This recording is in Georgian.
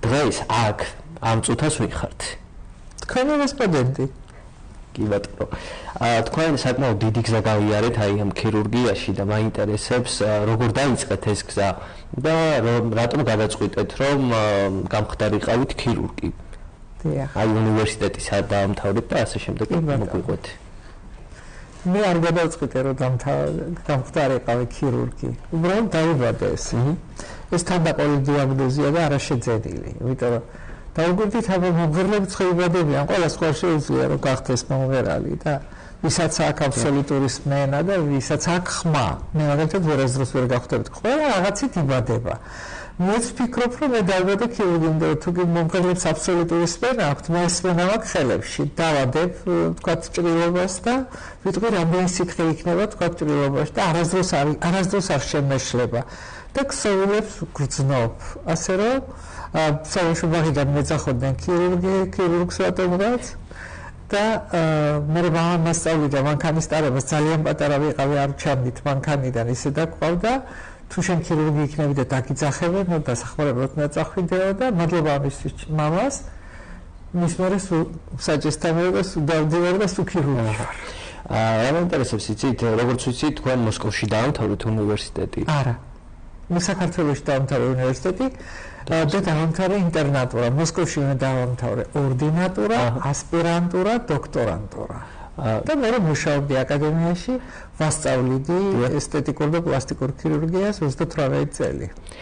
დღეს აქ ამ წუთას ვიხართ? თქვენი რესპონდენტი. კი ბატონო. თქვენ საკმაოდ დიდი გზა გავიარეთ აი ამ ქირურგიაში და მაინტერესებს როგორ დაიწყეთ ეს გზა და რატომ გადაწყვიტეთ რომ გამხდარიყავით ქირურგი? დიახ. აი უნივერსიტეტის დაამთავრეთ და ასე შემდეგ მოგვიყვეთ. მე არ გადავწყვიტე რომ გამხდარიყავი ქირურგი. უბრალოდ დავიბადე ეს. ეს თანდაყოლილი დიაგნოზია და არა შეძენილი. იმიტომ რომ დაუკვირდით აბა მომღერლები ცხებადებიან, ყველა სხვა შეუძლია რომ გახდეს მომღერალი და ვისაც აქვს აბსოლუტური სმენა და ვისაც აქვს ხმა. მე მაგალითად ვერასდროს ვერ გავხდებით. ყველა რაღაცით იბადება. მეც ვფიქრობ რომ მე დავიბადე ქირურგი და თუ კი მომღერლებს აბსოლუტური სმენა აქვთ, მას სმენა მაქვს ხელებში. დავადებ თქვათ ჭრილობას და ვიტყვი რამდენი სითხე იქნება თქვათ ჭრილობაში და არასდროს არ შემეშლება. და ქსოვილებს გრძნობ. ასე რომ სამშობლოდან მეძახოდნენ ქირურგს რატომღაც და მე მასწავლიდა მანქანისტარებას ძალიან პატარა ვიყავი არ ვჩამდით მანქანიდან ისე დაგვყავდა თუ შენ ქირურგი იქნები და დაგიძახებენ ნუ დასახმარებლად ნაწახვიდეო და მადლობა ამისთვის მამას მის მერე საჭესთან მერე დავდივარ და სულ ქირურგი ვარ. რა მაინტერესებს იცით როგორც ვიცით თქვენ მოსკოვში დაამთავრეთ უნივერსიტეტი? არა. მე საქართველოში დაამთავრე უნივერსიტეტი და დაამთავრე ინტერნატურა. მოსკოვში მე დაამთავრე ორდინატურა, ასპირანტურა, დოქტორანტურა. და მე მუშაობდი აკადემიაში, ვასწავლიდი ესთეტიკურ და პლასტიკურ ქირურგიას 38 წელი.